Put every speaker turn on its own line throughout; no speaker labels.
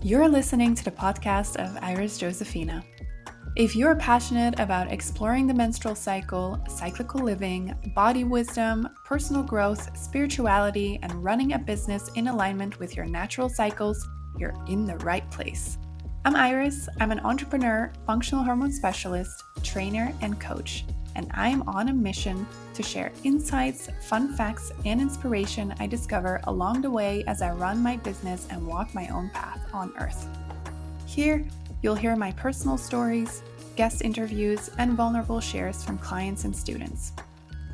You're listening to the podcast of Iris Josephina. If you're passionate about exploring the menstrual cycle, cyclical living, body wisdom, personal growth, spirituality, and running a business in alignment with your natural cycles, you're in the right place. I'm Iris. I'm an entrepreneur, functional hormone specialist, trainer, and coach, and I'm on a mission to share insights, fun facts, and inspiration I discover along the way as I run my business and walk my own path on Earth. Here, you'll hear my personal stories, guest interviews, and vulnerable shares from clients and students.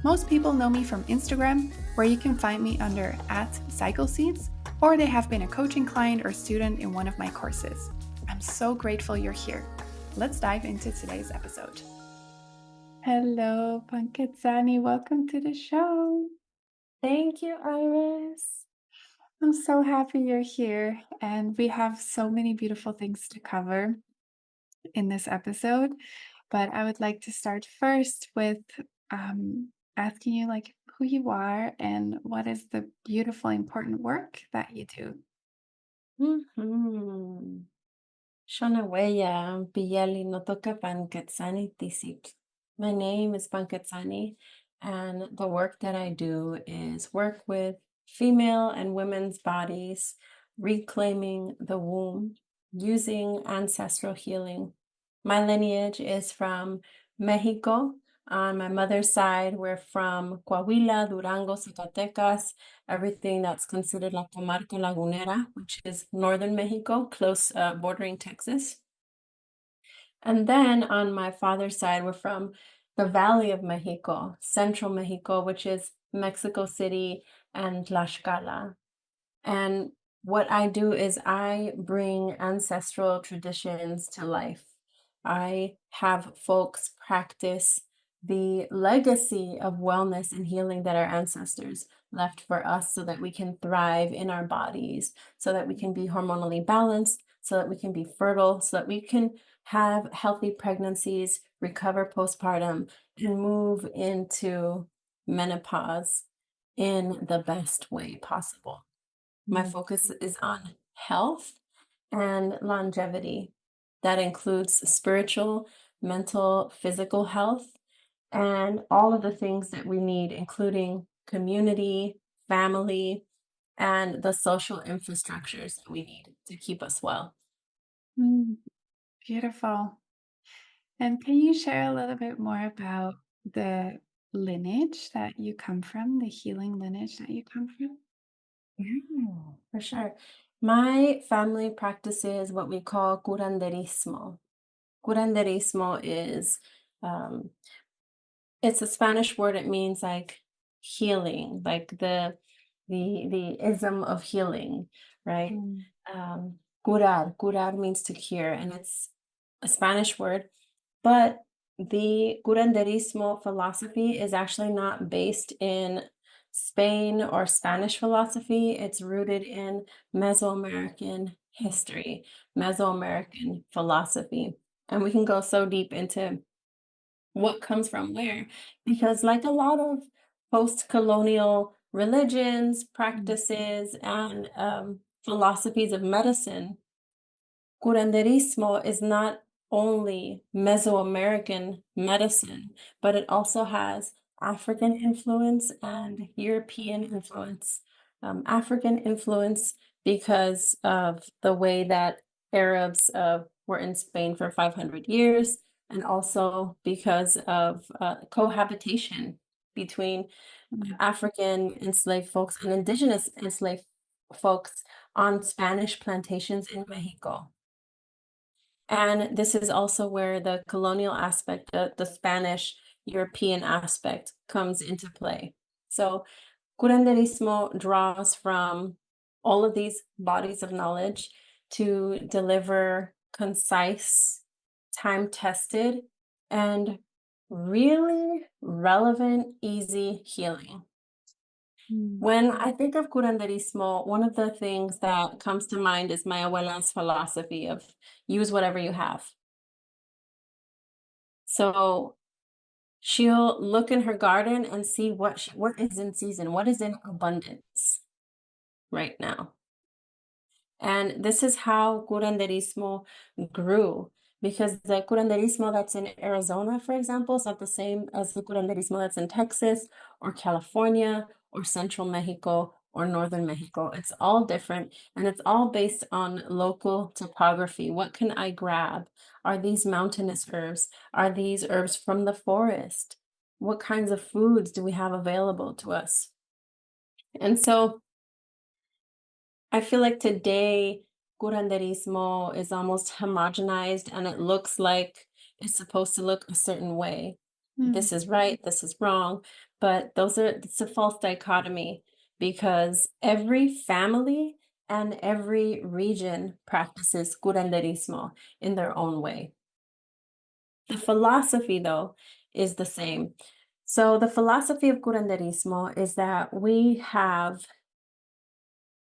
Most people know me from Instagram, where you can find me under @CycleSeeds, or they have been a coaching client or student in one of my courses. I'm so grateful you're here. Let's dive into today's episode. Hello, Pānquetzani. Welcome to the show.
Thank you, Iris.
I'm so happy you're here, and we have so many beautiful things to cover in this episode. But I would like to start first with asking you, who you are and what is the beautiful, important work that you do.
Shona huella, piyali no toca Pānquetzani tisip. My name is Pānquetzani, and the work that I do is work with female and women's bodies, reclaiming the womb, using ancestral healing. My lineage is from Mexico. On my mother's side, we're from Coahuila, Durango, Zacatecas, everything that's considered la Comarca Lagunera, which is northern Mexico, close bordering Texas. And then on my father's side, we're from the Valley of Mexico, central Mexico, which is Mexico City and Tlaxcala. And what I do is I bring ancestral traditions to life. I have folks practice the legacy of wellness and healing that our ancestors left for us so that we can thrive in our bodies, so that we can be hormonally balanced, so that we can be fertile, so that we can have healthy pregnancies, recover postpartum, and move into menopause in the best way possible. My focus is on health and longevity. That includes spiritual, mental, physical health, and all of the things that we need, including community, family, and the social infrastructures that we need to keep us well.
Beautiful. And can you share a little bit more about the lineage that you come from, the healing lineage that you come from?
Yeah, for sure. My family practices what we call curanderismo. Curanderismo is it's a Spanish word. It means like healing, like the ism of healing, right? Curar means to cure, and it's a Spanish word, but the curanderismo philosophy is actually not based in Spain or Spanish philosophy. It's rooted in Mesoamerican history, Mesoamerican philosophy. And we can go so deep into what comes from where, because like a lot of post-colonial religions, practices, and philosophies of medicine, curanderismo is not only Mesoamerican medicine, but it also has African influence and European influence. African influence because of the way that Arabs were in Spain for 500 years, and also because of cohabitation between African enslaved folks and indigenous enslaved folks on Spanish plantations in Mexico. And this is also where the colonial aspect, the Spanish European aspect comes into play. So curanderismo draws from all of these bodies of knowledge to deliver concise, time-tested, and really relevant, easy healing. When I think of curanderismo, one of the things that comes to mind is my abuela's philosophy of use whatever you have. So she'll look in her garden and see what is in season, what is in abundance right now. And this is how curanderismo grew, because the curanderismo that's in Arizona, for example, is not the same as the curanderismo that's in Texas or California or Central Mexico or Northern Mexico. It's all different, and it's all based on local topography. What can I grab? Are these mountainous herbs? Are these herbs from the forest? What kinds of foods do we have available to us? And so I feel like today curanderismo is almost homogenized and it looks like it's supposed to look a certain way.
Mm.
This is right, this is wrong, but it's a false dichotomy because every family and every region practices curanderismo in their own way. The philosophy, though, is the same. So the philosophy of curanderismo is that we have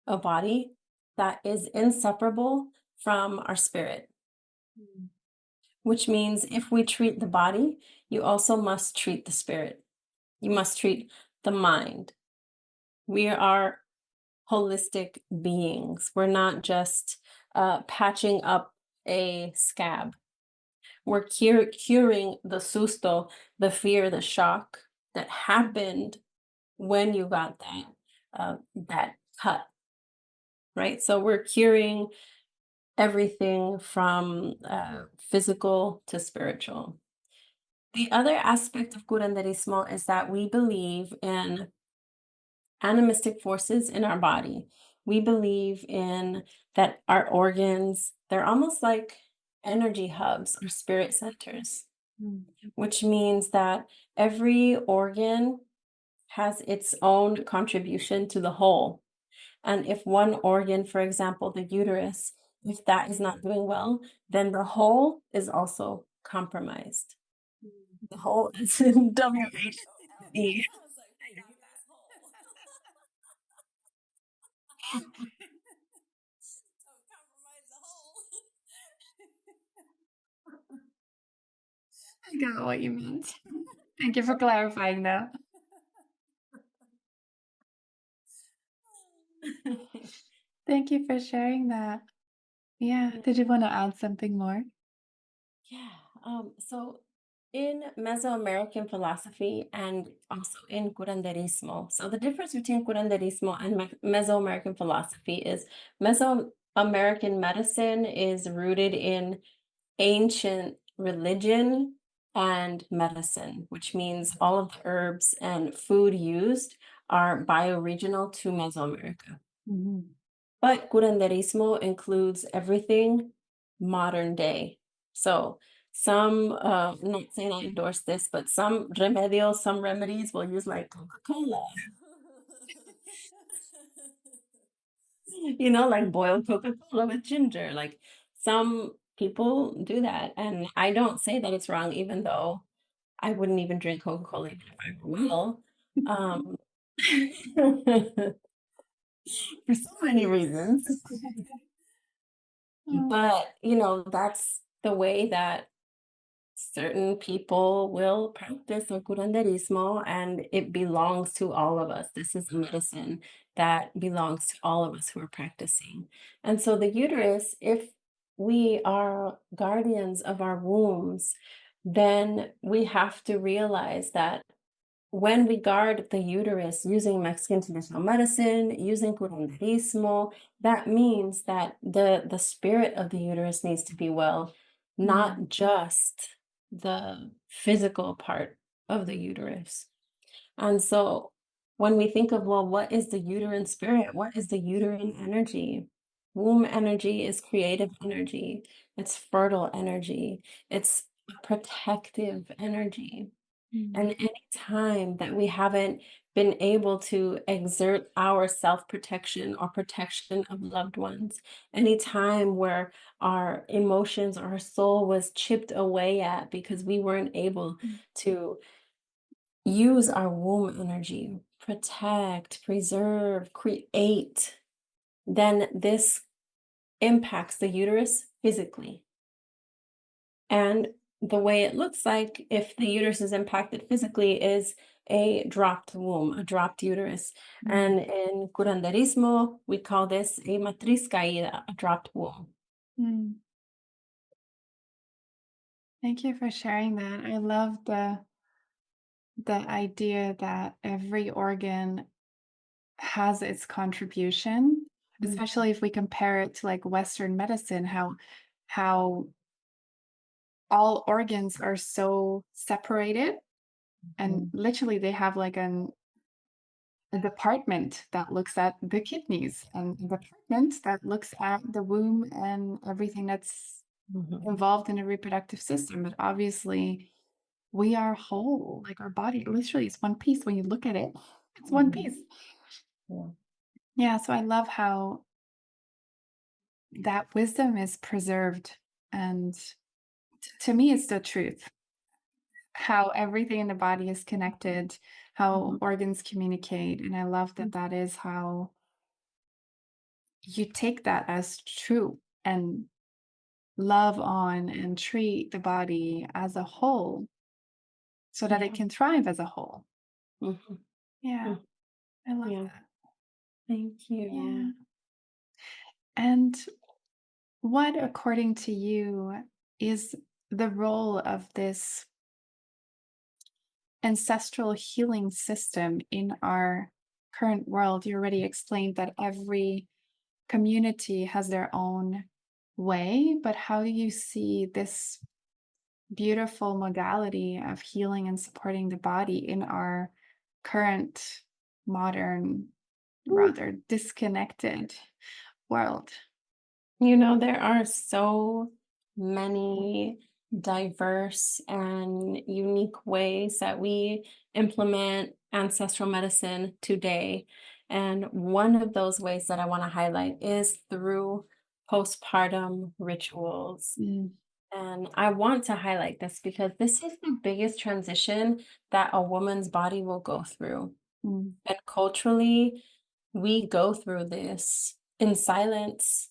a body that is inseparable from our spirit,
Mm.
which means if we treat the body, you also must treat the spirit. You must treat the mind. We are holistic beings. We're not just patching up a scab. We're curing the susto, the fear, the shock that happened when you got that cut, right? So we're curing everything from physical to spiritual. The other aspect of curanderismo is that we believe in animistic forces in our body. We believe in that our organs, they're almost like energy hubs or spirit centers,
Mm.
which means that every organ has its own contribution to the whole. And if one organ, for example, the uterus, if that is not doing well, then the whole is also compromised. The whole is in WHE.
I got what you meant. Thank you for clarifying that. Thank you for sharing that. Yeah. Did you want to add something more?
Yeah. So in Mesoamerican philosophy and also in curanderismo, so the difference between curanderismo and Mesoamerican philosophy is Mesoamerican medicine is rooted in ancient religion and medicine, which means all of the herbs and food used are bioregional to Mesoamerica.
Mhm.
But curanderismo includes everything modern day. So I'm not saying I endorse this, but some remedios, some remedies will use like Coca-Cola. Like boiled Coca-Cola with ginger. Like some people do that. And I don't say that it's wrong, even though I wouldn't even drink Coca-Cola even if I were well. Um, for so many reasons.
Oh.
But, that's the way that certain people will practice the curanderismo, and it belongs to all of us. This is medicine that belongs to all of us who are practicing. And so the uterus, if we are guardians of our wombs, then we have to realize that when we guard the uterus using Mexican traditional medicine, using curanderismo, that means that the spirit of the uterus needs to be well,
Mm.
not just the physical part of the uterus. And so when we think of, well, what is the uterine spirit? What is the uterine energy? Womb energy is creative energy, it's fertile energy, it's protective energy.
Mm.
And any time that we haven't been able to exert our self-protection or protection of loved ones, any time where our emotions or our soul was chipped away at because we weren't able
Mm.
to use our womb energy, protect, preserve, create, then this impacts the uterus physically. And the way it looks like if the uterus is impacted physically is a dropped womb, a dropped uterus.
Mm,
And in Curanderismo, we call this a matriz caída, a dropped womb.
mm. Thank you for sharing that. I love the idea that every organ has its contribution,
Mhm,
especially if we compare it to like Western medicine, how all organs are so separated and
mhm,
literally they have like a department that looks at the kidneys and a department that looks at the womb and everything that's
mhm,
involved in a reproductive system. But obviously, we are whole. Like our body literally is one piece. When you look at it, it's one
mhm.
piece.
Yeah.
Yeah. So I love how that wisdom is preserved. And to me, it's the truth. How everything in the body is connected, how
Mhm,
organs communicate. And I love
mhm.
that that is how you take that as true and love on and treat the body as a whole so that it
Yeah.
can thrive as a whole.
Mhm,
Yeah,
mm,
I love
yeah.
that.
Thank you.
Yeah. And what, according to you, is the role of this ancestral healing system in our current world? You already explained that every community has their own way, but how do you see this beautiful modality of healing and supporting the body in our current modern,
Ooh.
rather disconnected world?
There are so many diverse and unique ways that we implement ancestral medicine today. And one of those ways that I want to highlight is through postpartum rituals.
Mm,
And I want to highlight this because this is the biggest transition that a woman's body will go through.
mm,
And culturally, we go through this in silence.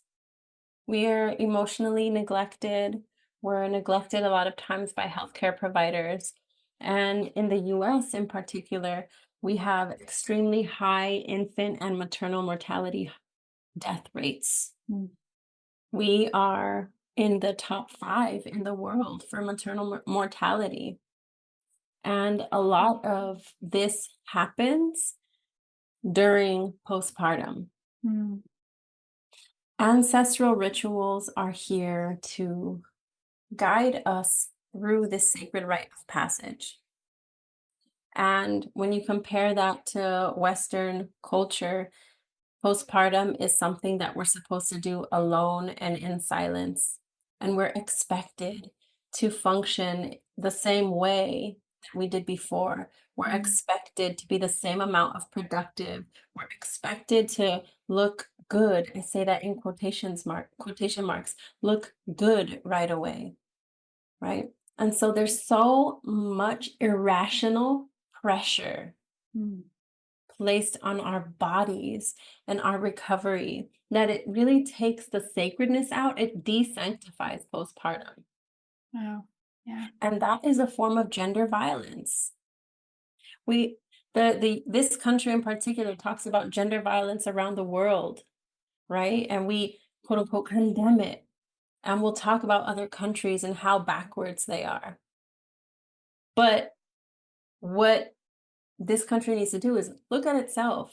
We're emotionally neglected. We're neglected a lot of times by healthcare providers. And in the US in particular, we have extremely high infant and maternal mortality death rates.
mm.
We are in the top 5 in the world for maternal mortality. And a lot of this happens during postpartum.
Mm,
Ancestral rituals are here to guide us through this sacred rite of passage. And when you compare that to Western culture, postpartum is something that we're supposed to do alone and in silence. And we're expected to function the same way that we did before. We're
mm.
expected to be the same amount of productive. We're expected to look good. I say that in quotation marks, look good right away, right? And so there's so much irrational pressure
Mm.
placed on our bodies and our recovery that it really takes the sacredness out. It desanctifies postpartum.
Wow. Yeah.
And that is a form of gender violence. We the this country in particular talks about gender violence around the world, right? And we quote unquote condemn it. And we'll talk about other countries and how backwards they are. But what this country needs to do is look at itself.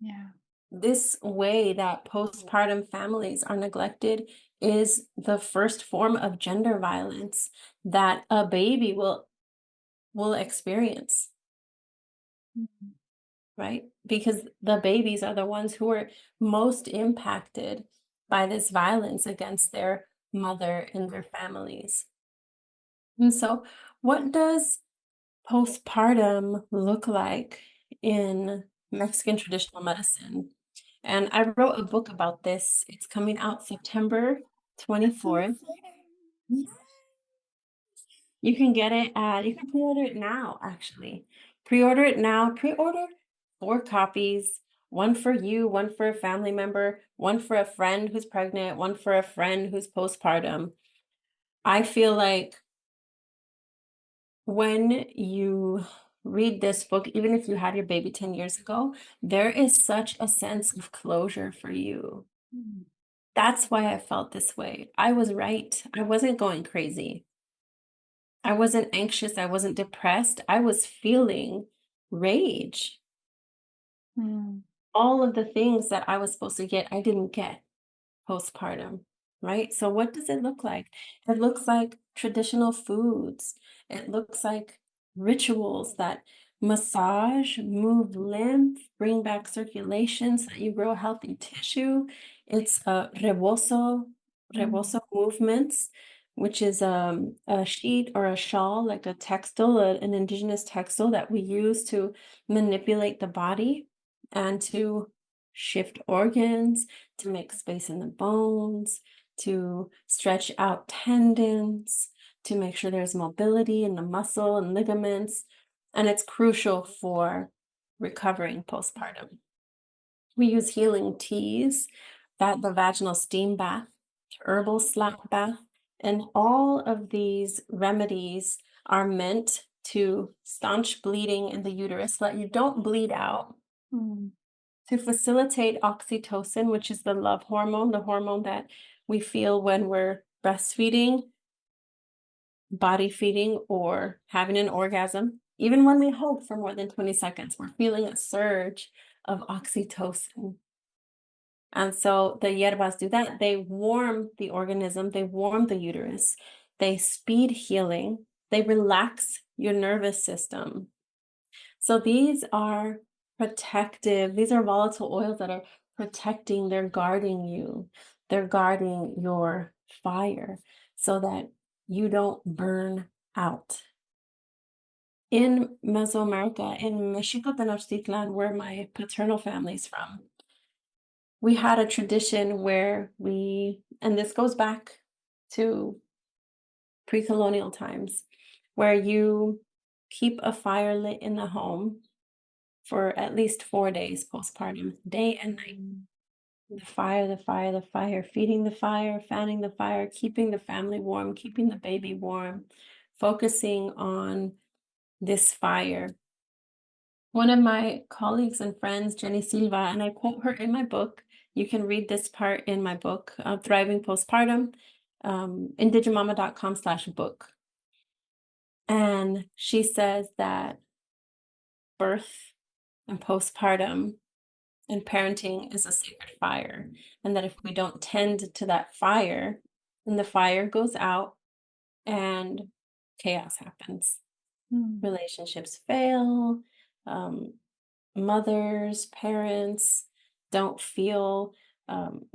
Yeah.
This way that postpartum families are neglected is the first form of gender violence that a baby will experience,
Mhm.
right? Because the babies are the ones who are most impacted by this violence against their mother and their families. And so, what does postpartum look like in Mexican traditional medicine? And I wrote a book about this. It's coming out September
That's so
24th.
exciting.
Yeah. You can get it at, you can pre-order it now, actually. Pre-order it now. Pre-order 4 copies, one for you, one for a family member, one for a friend who's pregnant, one for a friend who's postpartum. I feel like when you read this book, even if you had your baby 10 years ago, there is such a sense of closure for you.
Mm.
That's why I felt this way. I was right. I wasn't going crazy. I wasn't anxious. I wasn't depressed. I was feeling rage.
Mm.
All of the things that I was supposed to get, I didn't get postpartum, right? So what does it look like? It looks like traditional foods. It looks like rituals that massage, move lymph, bring back circulation so that you grow healthy tissue. It's
Mm.
rebozo movements, which is a sheet or a shawl, like a textile, an indigenous textile that we use to manipulate the body and to shift organs, to make space in the bones, to stretch out tendons, to make sure there's mobility in the muscle and ligaments. And it's crucial for recovering postpartum. We use healing teas, that the vaginal steam bath, herbal slap bath, and all of these remedies are meant to staunch bleeding in the uterus so that you don't bleed out,
Mm.
to facilitate oxytocin, which is the hormone that we feel when we're breastfeeding, body feeding, or having an orgasm. Even when we hold for more than 20 seconds, we're feeling a surge of oxytocin. And so the hierbas do that. They warm the organism, they warm the uterus, they speed healing, they relax your nervous system. So these are protective, these are volatile oils that are protecting, they're guarding you, they're guarding your fire so that you don't burn out. In Mesoamerica, in Mexico, Tenochtitlan, where my paternal family's from, we had a tradition where and this goes back to pre-colonial times, where you keep a fire lit in the home for at least 4 days postpartum, day and night.
Mm.
The fire, the fire, the fire, feeding the fire, fanning the fire, keeping the family warm, keeping the baby warm, focusing on this fire. One of my colleagues and friends, Jenny Silva, and I quote her in my book. You can read this part in my book, Thriving Postpartum, indigimama.com/book. And she says that birth and postpartum and parenting is a sacred fire. And that if we don't tend to that fire, then the fire goes out and chaos happens.
Mm.
Relationships fail. Um, Mothers, parents don't feel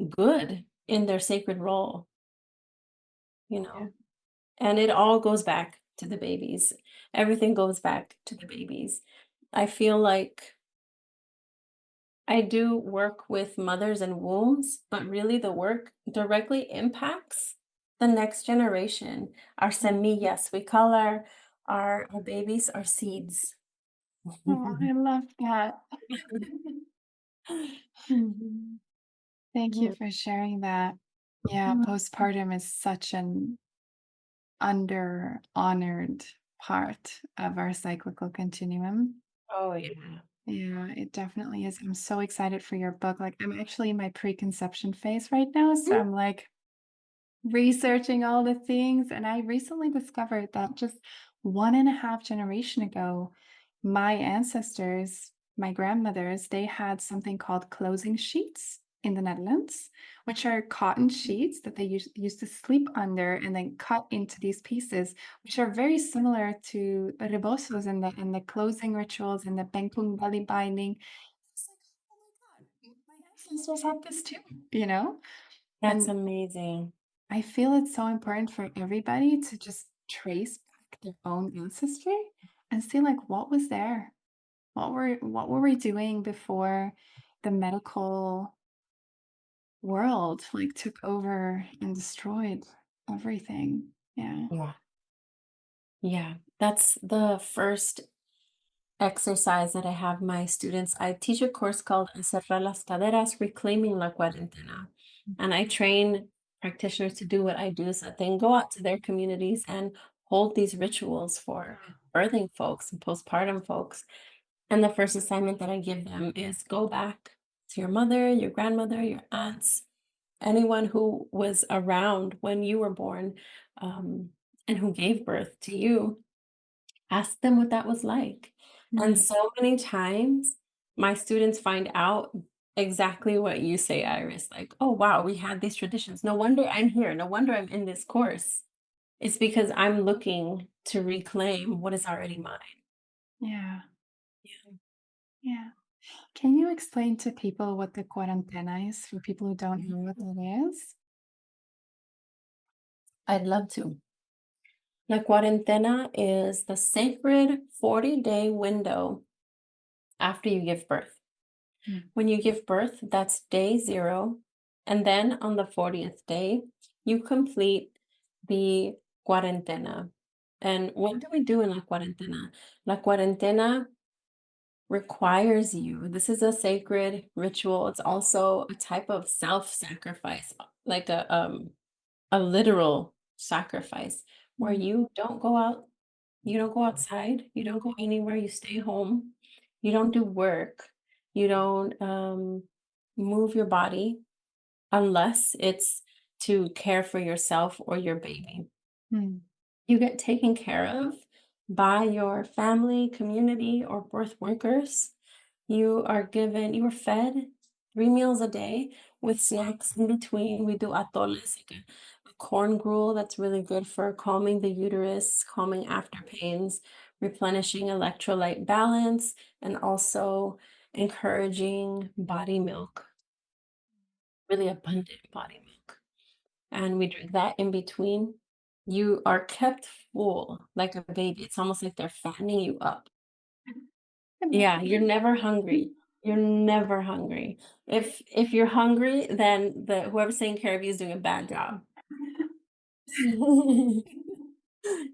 good in their sacred role, you
Yeah.
know, and it all goes back to the babies. Everything goes back to the babies. I feel like I do work with mothers and wombs, but really the work directly impacts the next generation. Our semillas, we call our babies our seeds.
Oh, I love that.
Mhm.
Thank you for sharing that. Yeah, postpartum is such an under honored part of our cyclical continuum.
Oh yeah.
Yeah, it definitely is. I'm so excited for your book. Like, I'm actually in my preconception phase right now. So I'm like researching all the things. And I recently discovered that just 1.5 generation ago, my ancestors, my grandmothers, they had something called closing sheets in the Netherlands, which are cotton sheets that they used to sleep under and then cut into these pieces, which are very similar to rebosos and the closing rituals and the bengkung belly binding. It's like, oh my God, my ancestors had this too, you know?
That's
And
amazing.
I feel it's so important for everybody to just trace back their own ancestry and see like what was there? What were we doing before the medical world like took over and destroyed everything? Yeah.
Yeah. Yeah. That's the first exercise that I have my students. I teach a course called Encerrar las Caderas, Reclaiming la Cuarentena. And I train practitioners to do what I do so that they can go out to their communities and hold these rituals for birthing folks and postpartum folks. And the first assignment that I give them is go back to your mother, your grandmother, your aunts, anyone who was around when you were born, um, and who gave birth to you. Ask them what that was like. And
Mm.
so many times my students find out exactly what you say, Iris. Like, oh, wow, we had these traditions. No wonder I'm here. No wonder I'm in this course. It's because I'm looking to reclaim what is already mine.
Yeah.
Yeah.
Yeah. Can you explain to people what the cuarentena is for people who don't
Mhm.
know what it is?
I'd love to. La Cuarentena is the sacred 40-day window after you give birth.
Mm.
When you give birth, that's day 0. And then on the 40th day, you complete the cuarentena. And what do we do in la cuarentena? La cuarentena requires you, this is a sacred ritual. It's also a type of self-sacrifice, like a literal sacrifice where
Mm.
you don't go out, you don't go outside, you don't go anywhere, you stay home, you don't do work, you don't move your body unless it's to care for yourself or your baby.
Mm.
You get taken care of by your family, community, or birth workers. You are fed 3 meals a day with snacks in between. We do atoles, like a corn gruel that's really good for calming the uterus, calming after pains, replenishing electrolyte balance, and also encouraging body milk, really abundant body milk. And we drink that in between. You are kept full like a baby. It's almost like they're fattening you up. Yeah, you're never hungry. You're never hungry. If you're hungry, then whoever's taking care of you is doing a bad job. You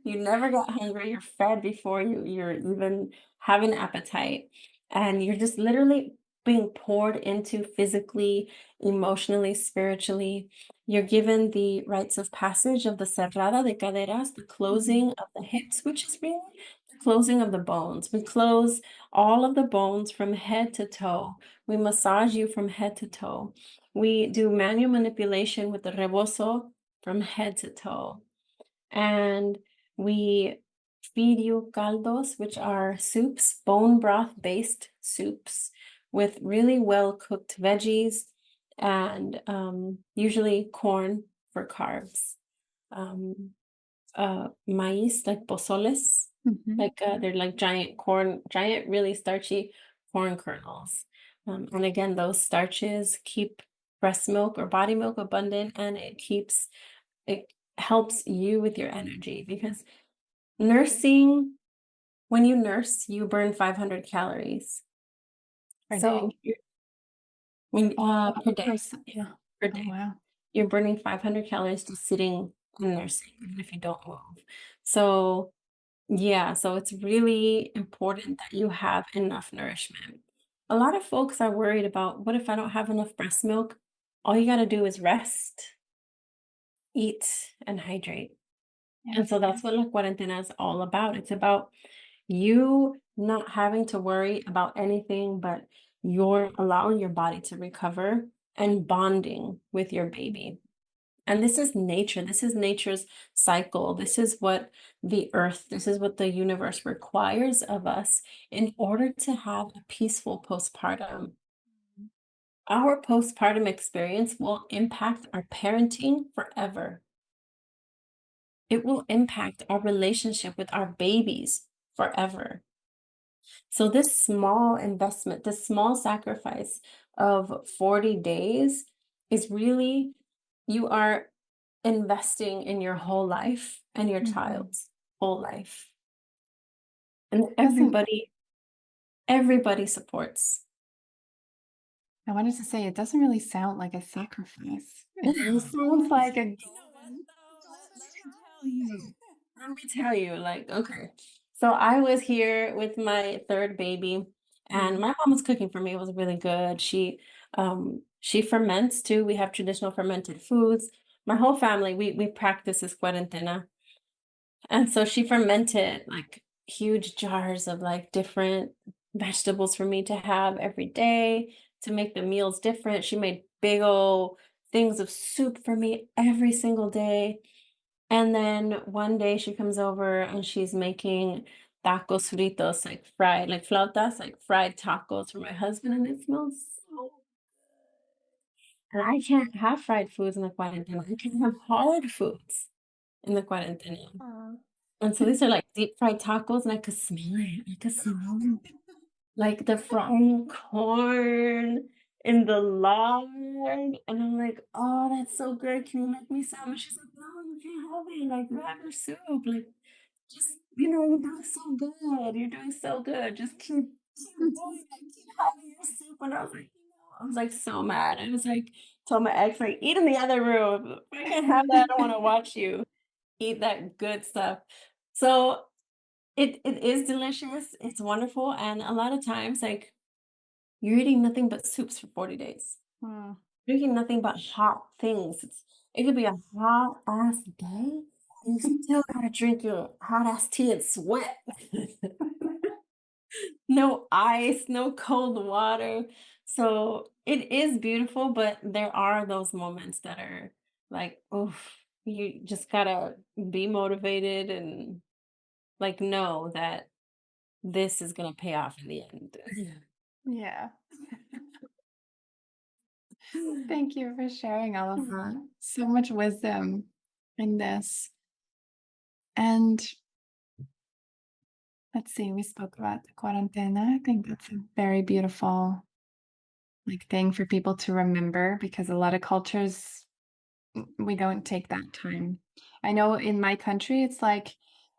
never got hungry. You're fed before you're even have an appetite. And you're just literally being poured into physically, emotionally, spiritually. You're given the rites of passage of the cerrada de caderas, the
Mhm.
closing of the hips, which is really the closing of the bones. We close all of the bones from head to toe. We massage you from head to toe. We do manual manipulation with the rebozo from head to toe. And we feed you caldos, which are soups, bone broth based soups with really well cooked veggies and usually corn for carbs. Um, Maize, like pozoles,
Mhm.
like they're like giant corn, giant, really starchy corn kernels. And again, those starches keep breast milk or body milk abundant, and it helps you with your energy because nursing, when you nurse, you burn 500 calories.
Per
So
day.
per day, yeah,
Yeah.
per
Oh,
day,
wow.
you're burning 500 calories just sitting and nursing, even if you don't move. So yeah, so it's really important that you have enough nourishment. A lot of folks are worried about, what if I don't have enough breast milk? All you got to do is rest, eat, and hydrate.
Yeah.
And so that's what La Cuarentena is all about. It's about you not having to worry about anything, but you're allowing your body to recover and bonding with your baby. And this is nature. This is nature's cycle. This is what the earth, this is what the universe requires of us in order to have a peaceful postpartum. Our postpartum experience will impact our parenting forever. It will impact our relationship with our babies forever. So, this small investment, this small sacrifice of 40 days is really, you are investing in your whole life and your
Mhm.
child's whole life. And
Doesn't
everybody supports.
I wanted to say it doesn't really sound like a sacrifice. It really sounds like a
You know what
golden
though? Let me
golden
tell you. Let me tell you, like, okay. So I was here with my third baby, and
Mhm.
my mom was cooking for me. It was really good. She ferments too. We have traditional fermented foods. My whole family, we practice this cuarentena. And so she fermented like huge jars of like different vegetables for me to have every day to make the meals different. She made big old things of soup for me every single day. And then one day she comes over and she's making tacos fritos, like fried, like flautas, like fried tacos for my husband. And it smells so, and I can't have fried foods in the quarantena. I can't have hard foods in the quarantena.
Aw.
And so these are like deep fried tacos, and I could smell it. I could smell it. Like the frying corn in the lard. And I'm like, oh, that's so good. Can you make me some? And she's like, no, you can't have it. Like, you have your soup. Like, just, you're doing so good. You're doing so good. Just keep doing it. Keep having your soup. And I was like, I was like so mad. I was like, told my ex, like, eat in the other room. If I can't have that, I don't want to watch you eat that good stuff. So it is delicious. It's wonderful. And a lot of times, like, you're eating nothing but soups for 40 days.
Mm.
You're eating nothing but hot things. It could be a hot ass day. And you still gotta drink your hot ass tea and sweat. No ice, no cold water. So it is beautiful, but there are those moments that are like, oof, you just gotta be motivated and like know that this is gonna pay off in the end.
Yeah. Thank you for sharing all of that. So much wisdom in this. And let's see, we spoke about the cuarentena. I think that's a very beautiful like thing for people to remember because a lot of cultures we don't take that time. I know in my country it's like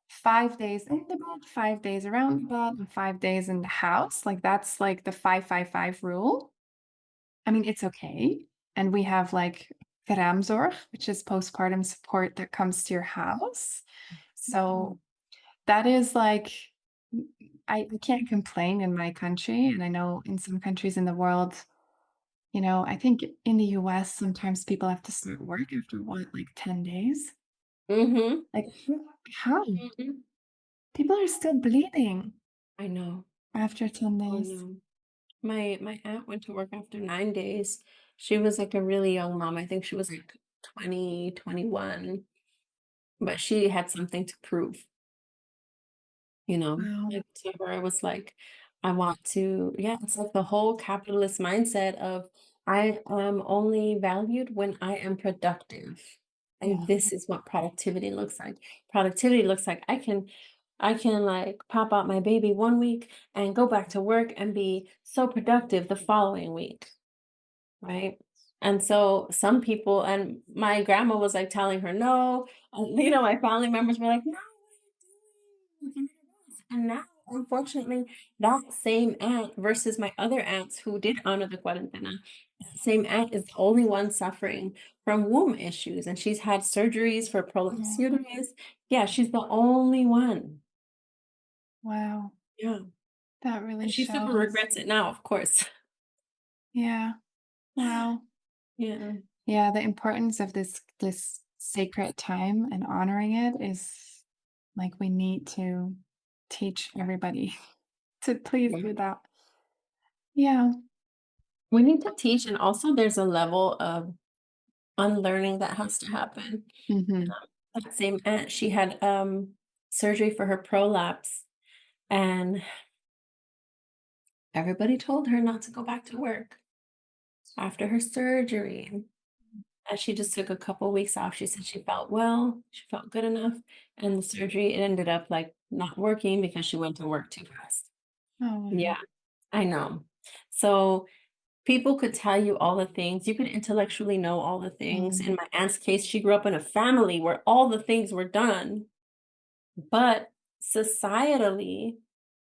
5 days in the bed, 5 days around the bed, and 5 days in the house. Like that's like the 5-5-5 rule. I mean, it's okay. And we have like Ramzorg, which is postpartum support that comes to your house. So that is like, I can't complain in my country. And I know in some countries in the world, I think in the US, sometimes people have to start work after what, like 10 days?
Mm-hmm.
Like, how?
Hmm.
People are still bleeding
I know.
after 10
I
days.
know. My aunt went to work after 9 days. She was like a really young mom. I think she was like 20, 21, but she had something to prove,
Wow.
like to her, it was like, I want to, yeah, it's like the whole capitalist mindset of I am only valued when I am productive. And
Yeah.
this is what productivity looks like. Productivity looks like I can like pop out my baby one week and go back to work and be so productive the following week. Right. And so some people, and my grandma was like telling her, no, my family members were like, no, what are you doing? And now, unfortunately, that same aunt versus my other aunts who did honor the cuarentena, that same aunt is the only one suffering from womb issues. And she's had surgeries for prolapsed
Yeah.
uterus. Yeah, she's the only one.
Wow.
Yeah.
That
And
really
she super
shows.
regrets it now, of course.
Yeah. Wow.
Yeah.
Yeah, the importance of this sacred time and honoring it is like we need to teach everybody to please
Yeah.
do that. Yeah.
We need to teach, and also there's a level of unlearning that has to happen.
Hmm.
That same aunt, she had surgery for her prolapse, and everybody told her not to go back to work after her surgery. And she just took a couple weeks off. She said she felt well, she felt good enough, and the surgery it ended up like not working because she went to work too fast.
Oh, wow.
Yeah, I know. So people could tell you all the things. You could intellectually know all the things.
Mm,
In my aunt's case, she grew up in a family where all the things were done, but societally,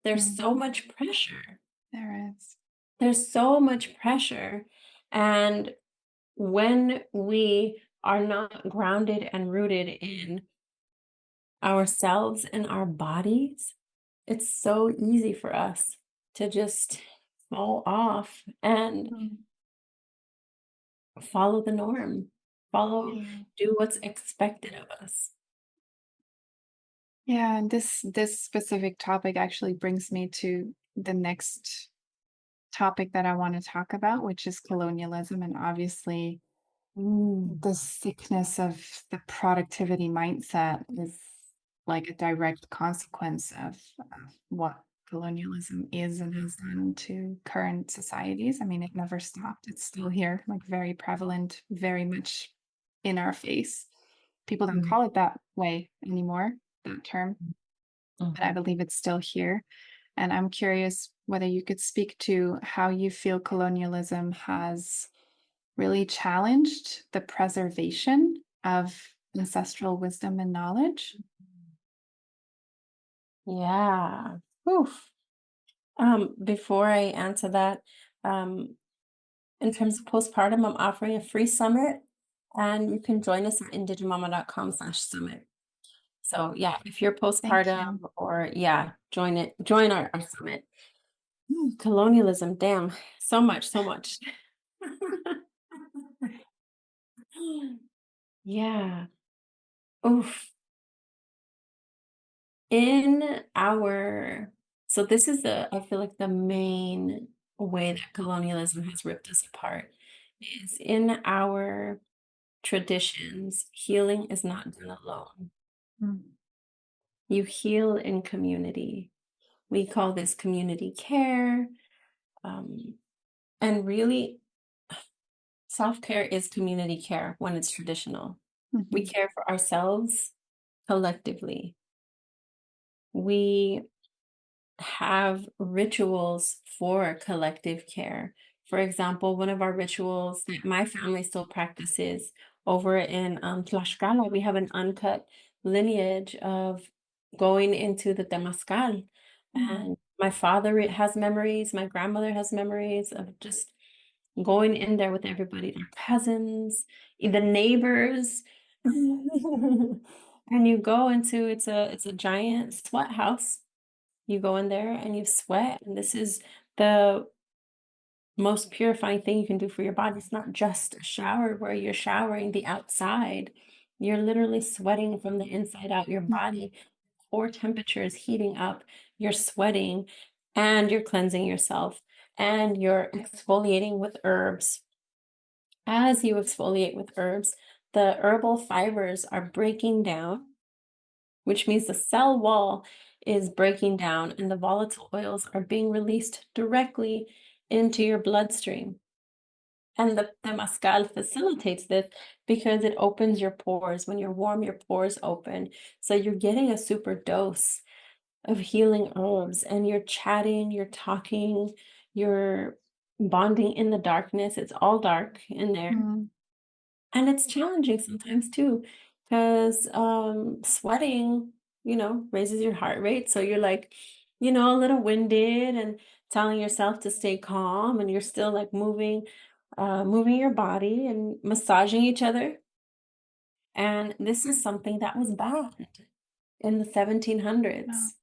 there's
mm,
so much pressure.
there is.
There's so much pressure. And when we are not grounded and rooted in ourselves and our bodies, it's so easy for us to just fall off and
Mm,
follow the norm, follow,
yeah.
do what's expected of us.
Yeah, and this specific topic actually brings me to the next topic that I want to talk about, which is colonialism. And obviously,
Mm,
the sickness of the productivity mindset is like a direct consequence of what colonialism is and has done to current societies. I mean, it never stopped. It's still here, like very prevalent, very much in our face. People don't
mm,
call it that way anymore, that term, but I
mhm.
believe it's still here. And I'm curious whether you could speak to how you feel colonialism has really challenged the preservation of ancestral wisdom and knowledge.
Yeah. Oof. Before I answer that, um, in terms of postpartum, I'm offering a free summit, and you can join us at indigimama.com/summit. So yeah, if you're
Thank
postpartum
you.
or yeah, join our summit. Colonialism, damn, so much, so much. Yeah. Oof. In our so this is I feel like the main way that colonialism has ripped us apart is in our traditions, healing is not done alone.
Mm,
You heal in community. We call this community care. Um, and really, self care is community care when it's traditional. We
mhm,
care for ourselves collectively. We have rituals for collective care. For example, one of our rituals that my family still practices over in Tlaxcala, we have an uncut lineage of going into the Temazcal.
mm,
And my father has memories, my grandmother has memories of just going in there with everybody, their cousins, the neighbors. And you go into it's a giant sweat house. You go in there and you sweat, and this is the most purifying thing you can do for your body. It's not just a shower where you're showering the outside. You're literally sweating from the inside out. Your
mhm,
body, core temperature is heating up. You're sweating and you're cleansing yourself and you're exfoliating with herbs. As you exfoliate with herbs, the herbal fibers are breaking down, which means the cell wall is breaking down and the volatile oils are being released directly into your bloodstream. And the Temazcal facilitates this because it opens your pores. When you're warm, your pores open. So you're getting a super dose of healing herbs and you're chatting, you're talking, you're bonding in the darkness. It's all dark in there.
mm.
And it's challenging sometimes too, because sweating, raises your heart rate. So you're like, a little winded and telling yourself to stay calm, and you're still like moving your body and massaging each other. And this is something that was banned in the
Oh,
1700s.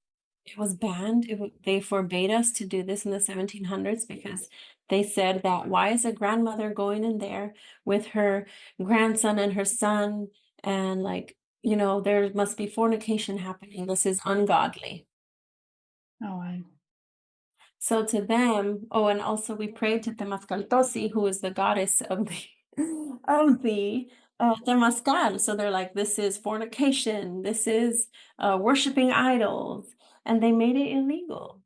It was banned. They forbade us to do this in the 1700s because they said that why is a grandmother going in there with her grandson and her son and like, there must be fornication happening. This is ungodly.
oh,
So to them, oh, and also we prayed to Temascaltosi, who is the goddess of the of the Temascal. So they're like, this is fornication. This is worshiping idols, and they made it illegal.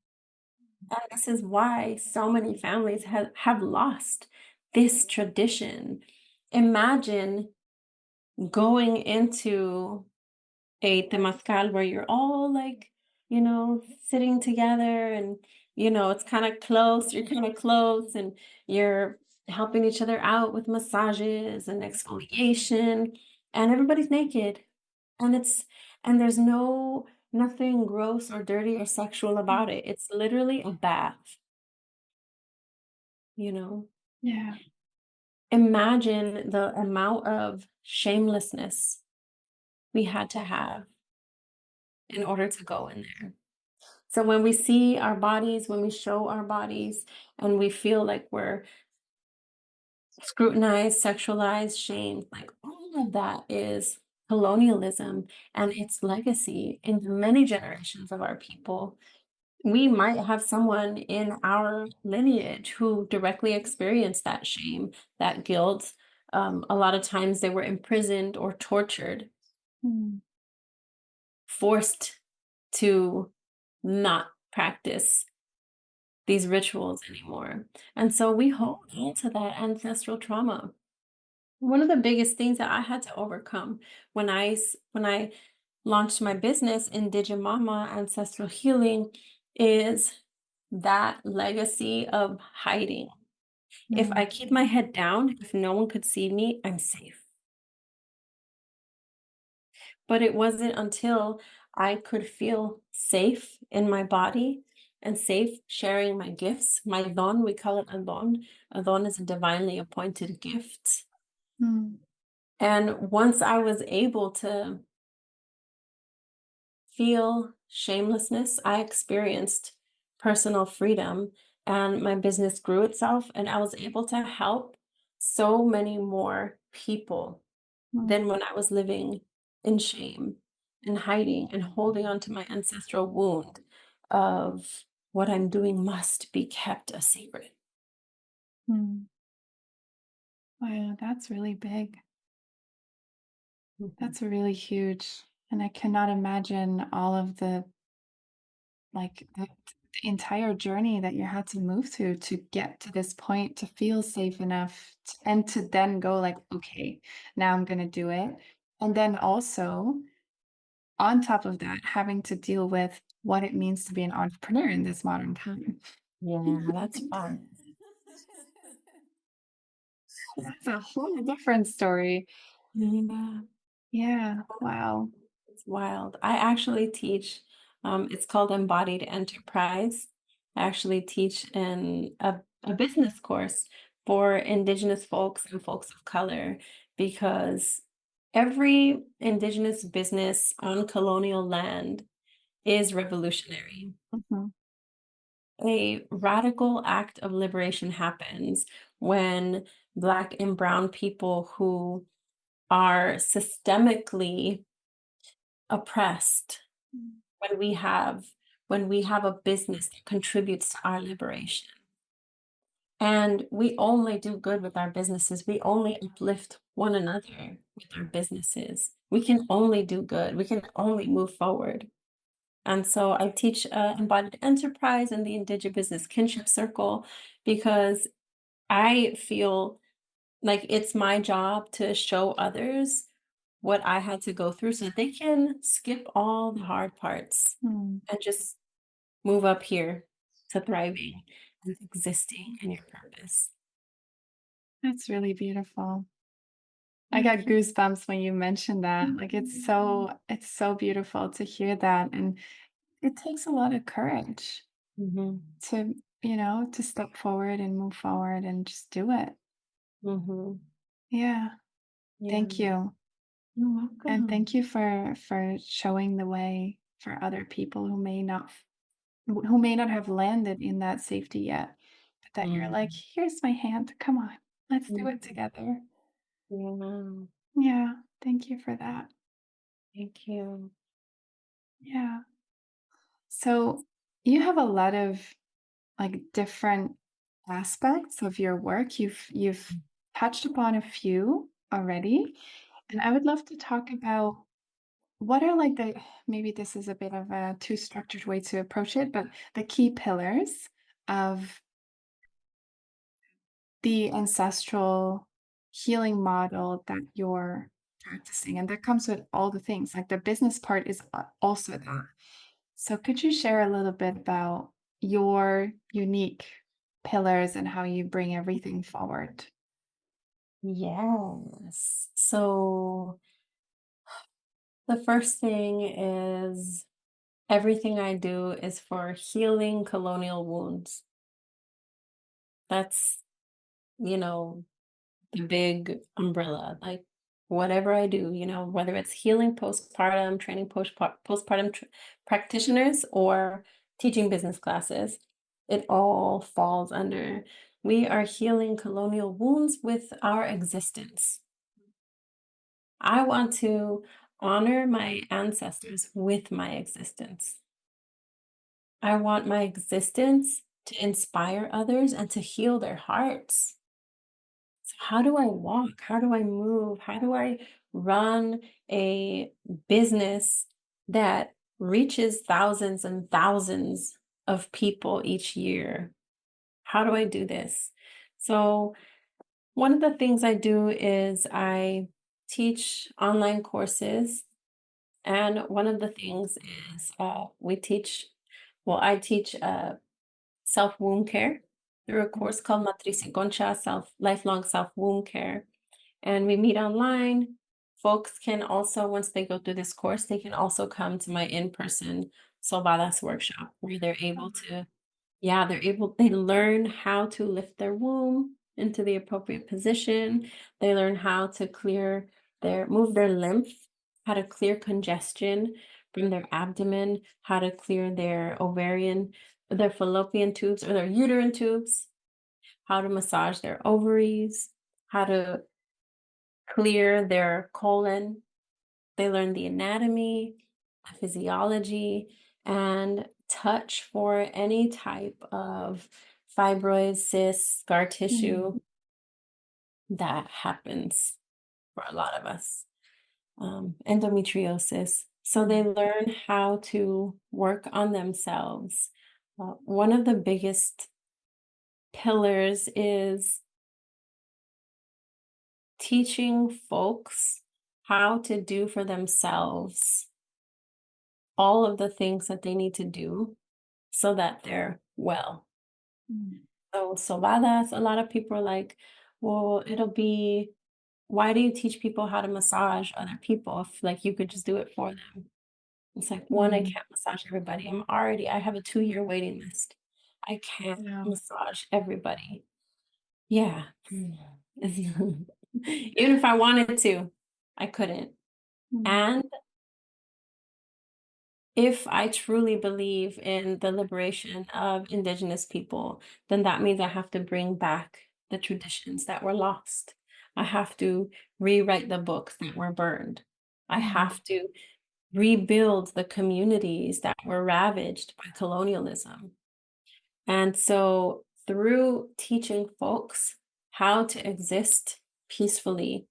And this is why so many families have lost this tradition. Imagine going into a temazcal where you're all like, sitting together and, it's kind of close, you're kind of close and you're helping each other out with massages and exfoliation and everybody's naked and there's nothing gross or dirty or sexual about it. It's literally a bath, you know.
yeah.
Imagine the amount of shamelessness we had to have in order to go in there. So when we see our bodies, when we show our bodies, and we feel like we're scrutinized, sexualized, shamed, like all of that is colonialism and its legacy in the many generations of our people. We might have someone in our lineage who directly experienced that shame, that guilt. A lot of times they were imprisoned or tortured,
Mm.
forced to not practice these rituals anymore. And so we hold on to that ancestral trauma. One of the biggest things that I had to overcome when I launched my business, Indigimama Ancestral Healing, is that legacy of hiding. If I
Mm.
keep my head down, if no one could see me, I'm safe. But it wasn't until I could feel safe in my body and safe sharing my gifts. My don, we call it a don. A don is a divinely appointed gift.
Mm.
And once I was able to feel shamelessness, I experienced personal freedom and my business grew itself. And I was able to help so many more people
Mm.
than when I was living in shame and hiding and holding on to my ancestral wound of what I'm doing must be kept a secret.
Mm. Wow, that's really big.
Mhm.
That's really huge. And I cannot imagine all of the entire journey that you had to move through to get to this point to feel safe enough and to then go like, okay, now I'm going to do it. And then also on top of that, having to deal with what it means to be an entrepreneur in this modern time.
Yeah, that's fun.
That's a whole different story.
Yeah.
Yeah. Wow.
It's wild. I actually teach, it's called Embodied Enterprise. I actually teach in a business course for Indigenous folks and folks of color because every Indigenous business on colonial land is revolutionary.
Mhm.
A radical act of liberation happens when Black and Brown people who are systemically oppressed when we have a business that contributes to our liberation. And we only do good with our businesses. We only uplift one another with our businesses. We can only do good. We can only move forward. And so I teach embodied enterprise in the Indigenous Business Kinship Circle because I feel like it's my job to show others what I had to go through so that they can skip all the hard parts
Mm.
and just move up here to thriving and existing in your purpose.
That's really beautiful. I got
Thank you.
goosebumps when you mentioned that. Like it's so beautiful to hear that. And it takes a lot of courage
Mhm,
to, to step forward and move forward and just do it.
mhm.
Yeah.
Yeah,
Thank you.
you're
And
welcome.
thank you for showing the way for other people who may not have landed in that safety yet. But that you're like,
Mm,
here's my hand. Come on. Let's do it
mhm.
together.
Yeah,
Yeah. Thank you for that.
thank you.
Yeah. So you have a lot of like different aspects of your work. You've touched upon a few already, and I would love to talk about what are like the maybe this is a bit of a too structured way to approach it, but the key pillars of the ancestral healing model that you're practicing. And that comes with all the things. Like the business part is also that. So could you share a little bit about your unique pillars and how you bring everything forward?
Yes. So the first thing is everything I do is for healing colonial wounds. That's, you know, the big umbrella. Like whatever I do, whether it's healing postpartum, training postpartum practitioners, or teaching business classes, it all falls under we are healing colonial wounds with our existence. I want to honor my ancestors with my existence. I want my existence to inspire others and to heal their hearts. So how do I walk? How do I move? How do I run a business that reaches thousands and thousands of people each year? How do I do this? So, one of the things I do is I teach online courses. And one of the things is I teach self wound care through a course called Matriz y Concha, lifelong self wound care. And we meet online. Folks can also, once they go through this course, they can also come to my in-person Sobadas workshop where they're able to, yeah, they learn how to lift their womb into the appropriate position. They learn how to move their lymph, how to clear congestion from their abdomen, how to clear their fallopian tubes or their uterine tubes, how to massage their ovaries, how to clear their colon. They learn the anatomy, the physiology, and touch for any type of fibroids, cysts, scar tissue that happens for a lot of us, endometriosis. So they learn how to work on themselves. One of the biggest pillars is teaching folks how to do for themselves all of the things that they need to do so that they're well.
Mm.
So sobadas, a lot of people are like, well, why do you teach people how to massage other people if like you could just do it for them? It's like, one, I
Mm.
can't massage everybody. I have a 2-year waiting list. I can't
Yeah.
massage everybody. Yeah. Even if I wanted to, I couldn't.
Mm.
And if I truly believe in the liberation of Indigenous people, then that means I have to bring back the traditions that were lost. I have to rewrite the books that were burned. I
Mm.
have to rebuild the communities that were ravaged by colonialism. And so, through teaching folks how to exist peacefully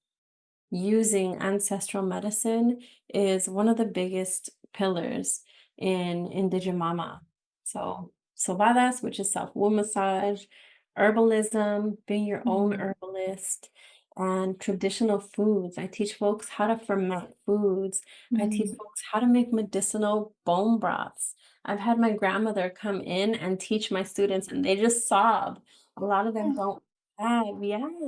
using ancestral medicine is one of the biggest pillars in Indigimama. So, sobadas, which is self womb massage, herbalism, being your own
Mm.
herbalist, and traditional foods. I teach folks how to ferment foods. I teach
Mm.
folks how to make medicinal bone broths. I've had my grandmother come in and teach my students, and they just sob. A lot of them don't a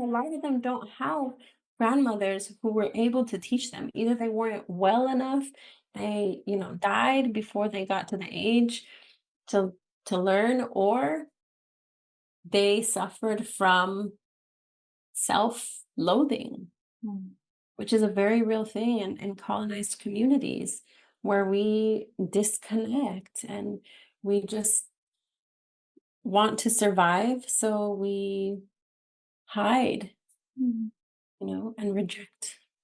lot of them don't have grandmothers who were able to teach them. Either they weren't well enough, they, died before they got to the age to learn, or they suffered from self-loathing,
Mm.
which is a very real thing in colonized communities where we disconnect and we just want to survive, so we hide,
Mm.
and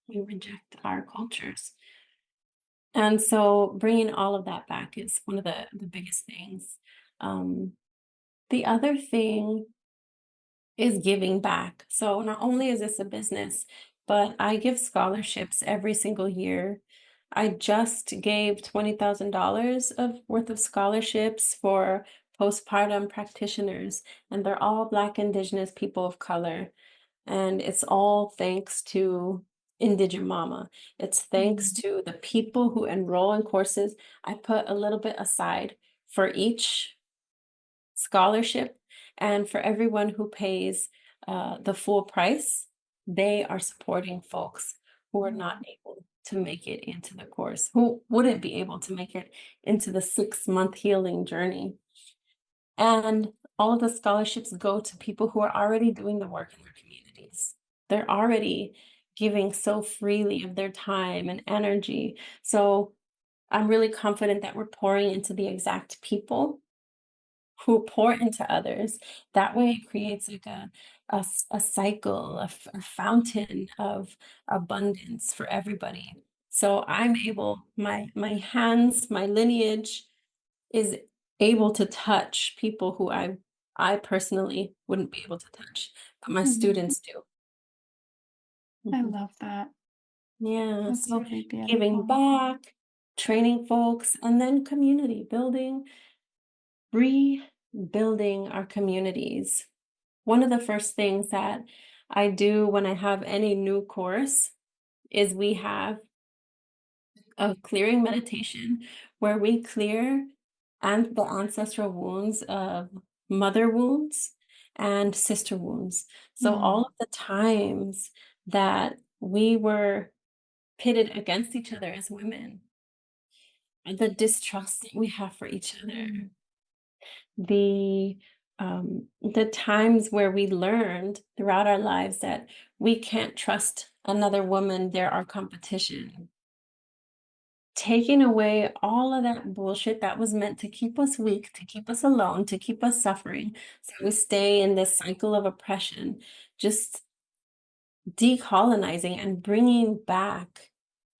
we reject our cultures. And so bringing all of that back is one of the biggest things. Um, the other thing is giving back. So not only is this a business, but I give scholarships every single year. I just gave $20,000 of worth of scholarships for postpartum practitioners, and they're all Black, Indigenous people of color. And it's all thanks to Indigimama. It's thanks
Mm.
to the people who enroll in courses. I put a little bit aside for each scholarship, and for everyone who pays the full price, they are supporting folks who are not able to make it into the course, who wouldn't be able to make it into the 6-month healing journey. And all of the scholarships go to people who are already doing the work in their communities. They're already giving so freely of their time and energy. So I'm really confident that we're pouring into the exact people who pour into others. That way it creates like a cycle, a fountain of abundance for everybody. So I'm able, my hands, my lineage is able to touch people who I personally wouldn't be able to touch, but my
Mhm.
students do.
I
Mhm.
love that.
Yeah,
That's
so
really
giving
beautiful.
back, training folks, and then community building, rebuilding our communities. One of the first things that I do when I have any new course is we have a clearing meditation where we clear the ancestral wounds of mother wounds and sister wounds. So all
Mm.
of the times that we were pitted against each other as women, and the distrust that we have for each other, the the times where we learned throughout our lives that we can't trust another woman, they're our competition. Taking away all of that bullshit that was meant to keep us weak, to keep us alone, to keep us suffering, so we stay in this cycle of oppression, just decolonizing and bringing back,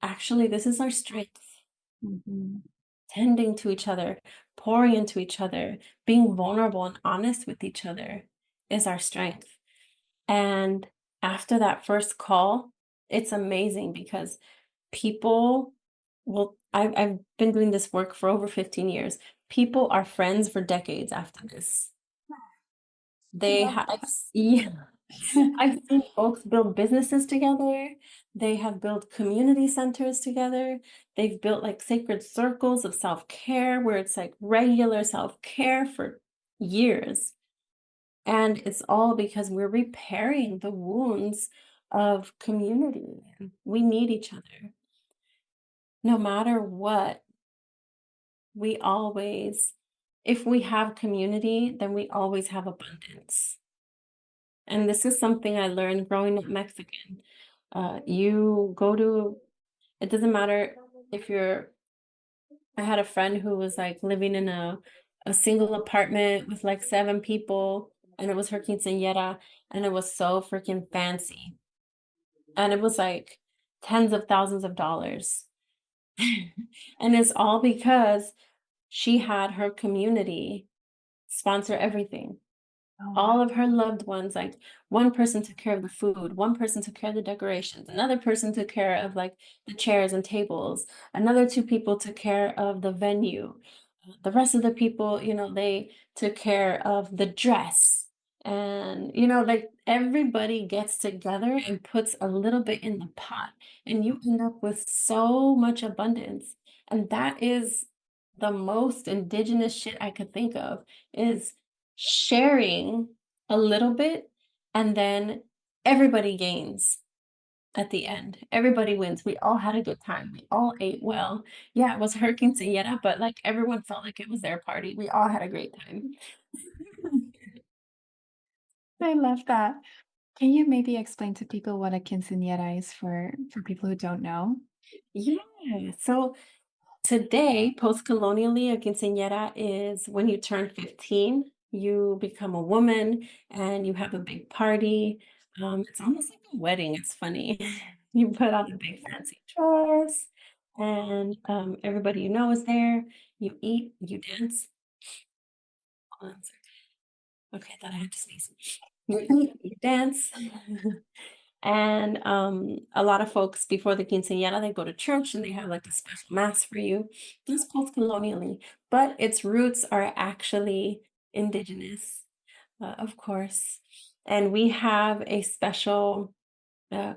actually, this is our strength.
Mhm.
Tending to each other, pouring into each other, being vulnerable and honest with each other is our strength. And after that first call, it's amazing because people I've been doing this work for over 15 years. People are friends for decades after this.
I
They
love
have,
that.
yeah. I've seen folks build businesses together. They have built community centers together. They've built like sacred circles of self-care where it's like regular self-care for years. And it's all because we're repairing the wounds of community. We need each other. No matter what, we always, if we have community, then we always have abundance. And this is something I learned growing up Mexican. You go to, it doesn't matter if you're, I had a friend who was like living in a single apartment with like 7 people, and it was her quinceañera, and it was so freaking fancy. And it was like tens of thousands of dollars. And it's all because she had her community sponsor everything.
Oh, wow.
All of her loved ones, like one person took care of the food, one person took care of the decorations, another person took care of like the chairs and tables, another 2 people took care of the venue. The rest of the people, they took care of the dress. And, like everybody gets together and puts a little bit in the pot, and you end up with so much abundance. And that is the most indigenous shit I could think of is sharing a little bit, and then everybody gains at the end. Everybody wins. We all had a good time. We all ate well. Yeah, it was her quinceañera, but like everyone felt like it was their party. We all had a great time.
I love that. Can you maybe explain to people what a quinceañera is for people who don't know?
Yeah. So today, post-colonially, a quinceañera is when you turn 15, you become a woman and you have a big party. It's almost like a wedding. It's funny. You put on a big fancy dress, and everybody you know is there. You eat, you dance. Hold on a second. Okay, I thought I had to sneeze. You eat, you dance. And a lot of folks before the quinceañera, they go to church and they have like a special mass for you. That's post-colonially, but its roots are actually indigenous, of course. And we have a special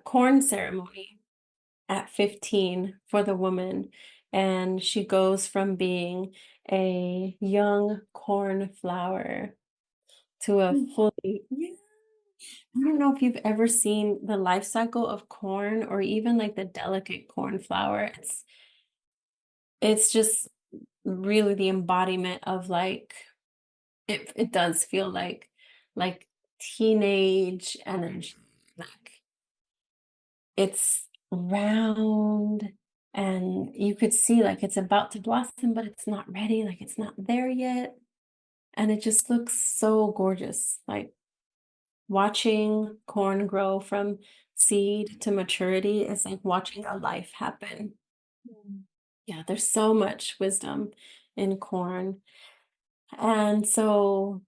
corn ceremony at 15 for the woman. And she goes from being a young cornflower to a
Mm.
fully, yeah. I don't know if you've ever seen the life cycle of corn or even like the delicate corn flower. It's just really the embodiment of like it does feel like teenage energy. Like it's round, and you could see like it's about to blossom, but it's not ready, like it's not there yet. and it just looks so gorgeous. Like watching corn grow from seed to maturity is like watching a life happen.
Mm.
Yeah, there's so much wisdom in corn. And so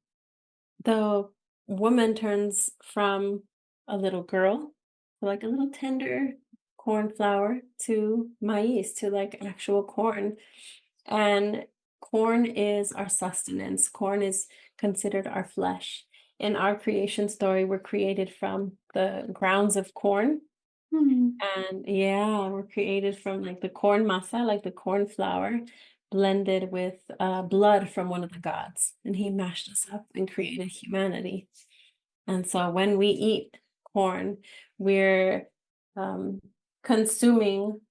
the woman turns from a little girl, like a little tender cornflower, to maize, to like actual corn. And corn is our sustenance. Corn is considered our flesh. In our creation story, we're created from the grounds of corn.
Mm.
And yeah, we're created from like the corn masa, like the corn flour, blended with blood from one of the gods. And he mashed us up and created humanity. And so when we eat corn, we're um, consuming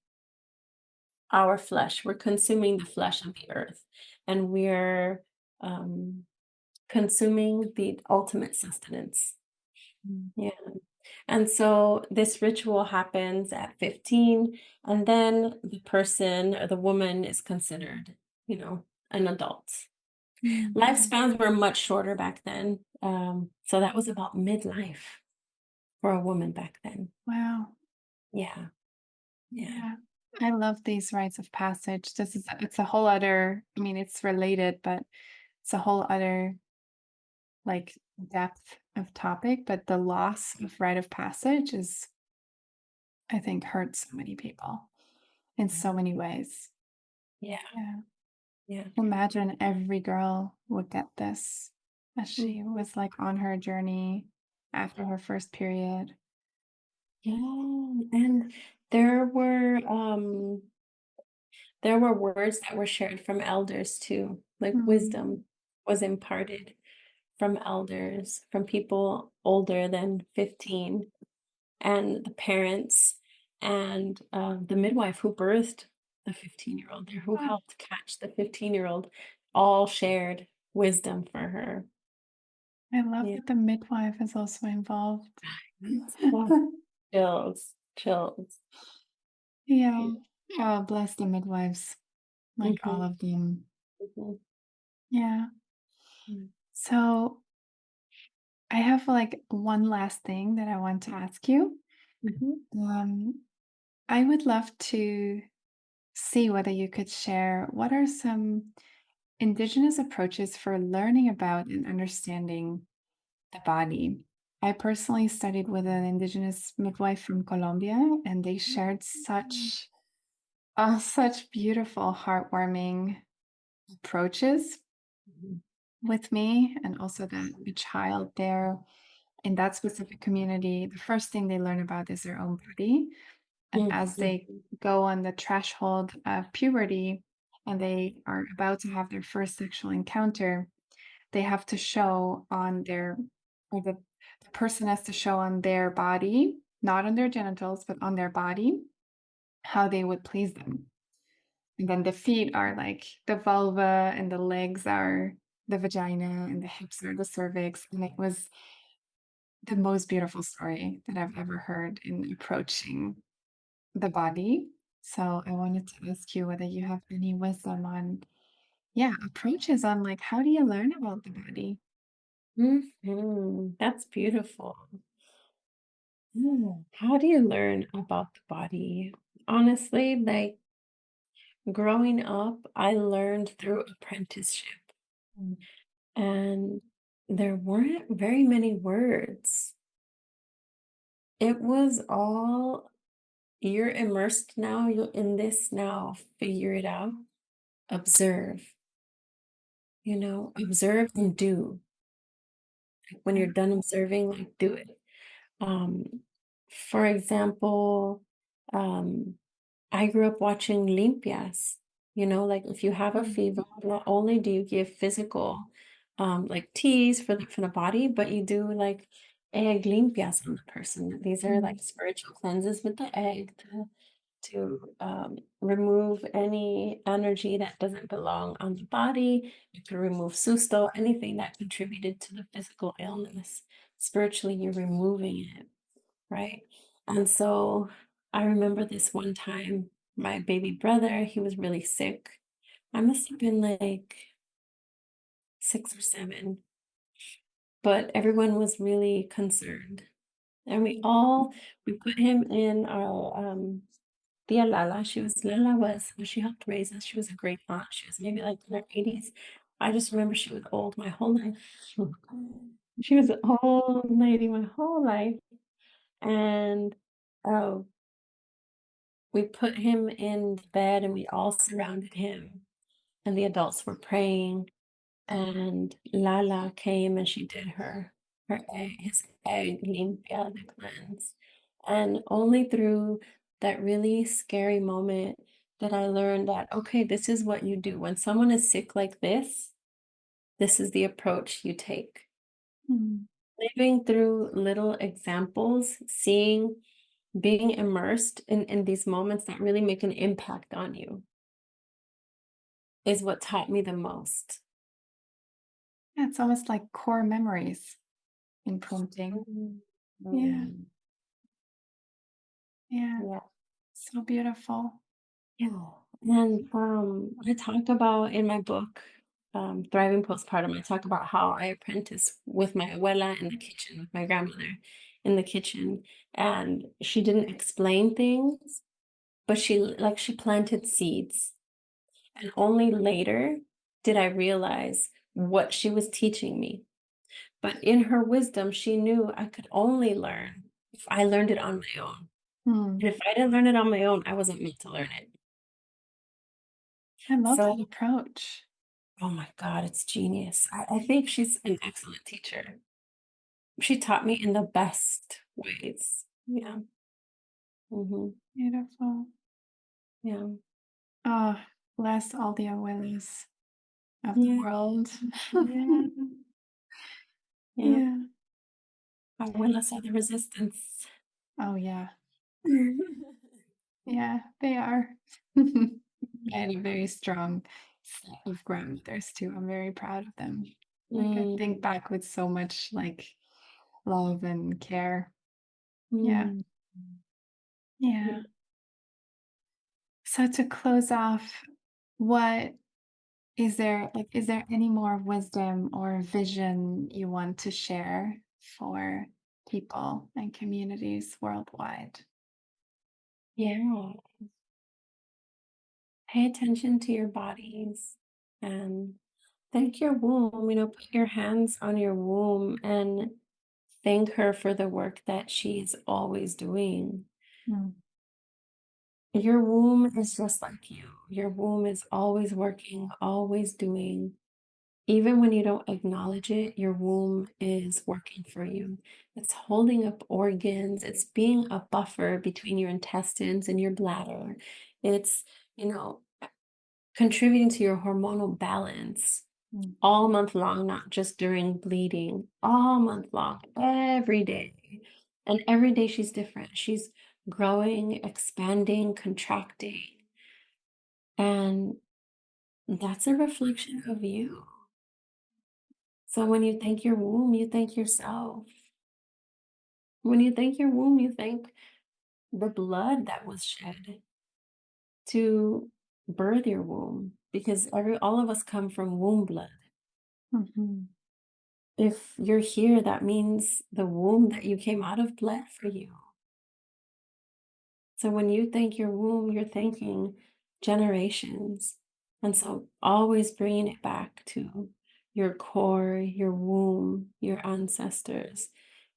our flesh. We're consuming the flesh of the earth, and we're um, consuming the ultimate sustenance.
Mm.
Yeah. And so this ritual happens at 15, and then the person or the woman is considered, an adult.
Mm.
Lifespans were much shorter back then. So that was about midlife for a woman back then.
Wow.
Yeah. Yeah.
Yeah. I love these rites of passage. It's a whole other, I mean, it's related, but it's a whole other like depth of topic. But the loss of rite of passage is, I think, hurts so many people in so many ways.
Yeah.
Yeah.
Yeah.
Imagine every girl would get this as
Mm.
she was like on her journey after her first period.
Yeah. And there were um there were words that were shared from elders too. Like
Mm.
wisdom was imparted from elders, from people older than 15, and the parents and the midwife who birthed the 15-year-old there, who
Oh,
helped catch the 15-year-old, all shared wisdom for her.
I love
Yeah.
that the midwife is also involved.
Oh, chills, chills.
Yeah.
Yeah.
Oh, bless the midwives, like all
Mhm,
of them.
mhm,
Yeah.
mm,
So I have like one last thing that I want to ask you.
mhm,
Um, I would love to see whether you could share what are some Indigenous approaches for learning about and understanding the body. I personally studied with an Indigenous midwife from Colombia, and they shared
mm,
such beautiful, heartwarming approaches
mhm,
with me, and also that the child there in that specific community, the first thing they learn about is their own body. And
mm,
as they
mhm,
go on the threshold of puberty and they are about to have their first sexual encounter, they have to show on their, or the person has to show on their body, not on their genitals, but on their body, how they would please them. And then the feet are like the vulva, and the legs are the vagina, and the hips are the cervix. And it was the most beautiful story that I've ever heard in approaching the body. So I wanted to ask you whether you have any wisdom on, yeah, approaches on like how do you learn about the body?
mhm. That's beautiful. How do you learn about the body? Honestly, like growing up, I learned through apprenticeship,
Mm.
and there weren't very many words. It was all, you're immersed now, you're in this now, figure it out, observe, observe and do. Like when you're done observing, like do it. Um, for example, um, I grew up watching limpias. Like if you have a
Mm.
fever, not only do you give physical, like teas for the body, but you do like egg limpias on the person. These are
Mm.
like spiritual cleanses with the egg to remove any energy that doesn't belong on the body. You can remove susto, anything that contributed to the physical illness. Spiritually, you're removing it, right? And so I remember this one time, my baby brother, he was really sick. I must have been like 6 or 7, but everyone was really concerned. And we put him in our Tia Lala. Lala was, when she helped raise us, she was a great aunt. She was maybe like in her 80s. I just remember she was old my whole life. She was an old lady my whole life. And uh, we put him in the bed and we all surrounded him. And the adults were praying. And Lala came and she did his egg limpia, the cleanse. And only through that really scary moment that I learned that, okay, this is what you do. When someone is sick like this is the approach you take.
Mm.
Living through little examples, being immersed in these moments that really make an impact on you is what taught me the most.
Yeah, it's almost like core memories imprinting. Yeah,
Mm.
yeah,
Yeah.
so beautiful.
Yeah. And I talk about in my book, Thriving Postpartum, I talk about how I apprenticed with my abuela in the kitchen, with my grandmother in the kitchen. And she didn't explain things, but she planted seeds. And only later did I realize what she was teaching me. But in her wisdom, she knew I could only learn if I learned it on my own.
Hmm.
And if I didn't learn it on my own, I wasn't meant to learn it.
I love
So,
that approach.
oh my God, it's genius. I think she's an excellent teacher. She taught me in the best ways. Yeah. Hmm.
Beautiful.
Yeah.
Oh, bless all the abuelas of the
Yeah.
world.
Yeah. Yeah.
Yeah.
Abuelas are the resistance.
Oh, yeah. Yeah, they are. I had a very strong set of grandmothers too. I'm very proud of them. Like I
Mm,
think back with so much like love and care. Yeah.
mm. Yeah.
Yeah. So to close off, what is there any more wisdom or vision you want to share for people and communities worldwide?
Yeah. Pay attention to your bodies and thank your womb. Put your hands on your womb and thank her for the work that she's always doing.
Mm.
Your womb is just like you. Your womb is always working, always doing. Even when you don't acknowledge it, your womb is working for you. It's holding up organs, it's being a buffer between your intestines and your bladder. It's, you know, contributing to your hormonal balance
Mm.
all month long, not just during bleeding, all month long, every day. And every day she's different. She's growing, expanding, contracting. And that's a reflection of you. So when you thank your womb, you thank yourself. When you thank your womb, you thank the blood that was shed to birth your womb because all of us come from womb blood.
Mhm.
If you're here, that means the womb that you came out of bled for you. So when you thank your womb, you're thanking generations. And so always bringing it back to your core, your womb, your ancestors.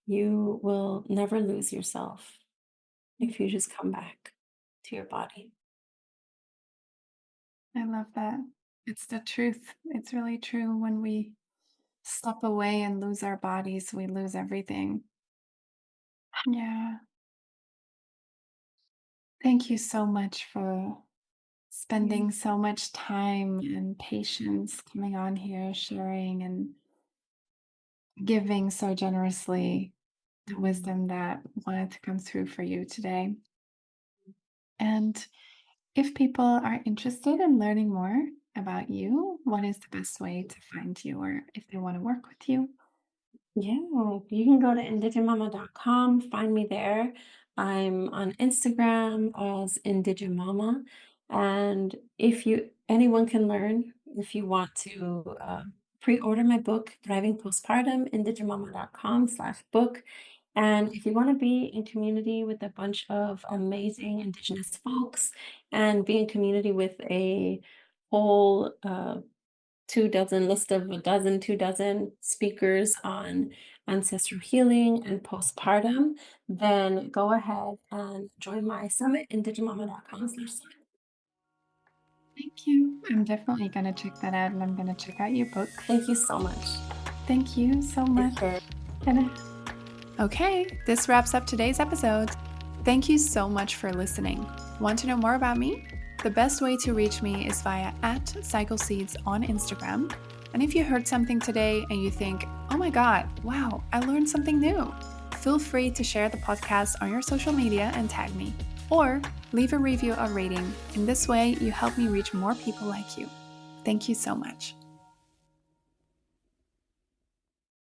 You will never lose yourself if you just come back to your body.
I love that. It's the truth. It's really true. When we step away and lose our bodies, we lose everything. Yeah. Thank you so much for
Yeah.
spending so much time and patience coming on here, sharing and giving so generously the
Mm.
wisdom that wanted to come through for you today. And if people are interested in learning more about you, what is the best way to find you or if they want to work with you?
Yeah, you can go to indigenmama.com, find me there. I'm on Instagram as Indigimama. And if anyone can learn, if you want to pre-order my book, Thriving Postpartum, indigimama.com/book. And if you want to be in community with a bunch of amazing Indigenous folks and be in community with a whole 2 dozen list of 2 dozen speakers on ancestral healing and postpartum, then go ahead and join my summit, indigimama.com/summit.
Thank you. I'm definitely going to check that out, and I'm going to check out your book.
Thank you so much.
Thank you so much. Okay, this wraps up today's episode. Thank you so much for listening. Want to know more about me? The best way to reach me is via @CycleSeeds on Instagram. And if you heard something today and you think, oh my God, wow, I learned something new, feel free to share the podcast on your social media and tag me. Or leave a review or rating. In this way, you help me reach more people like you. Thank you so much.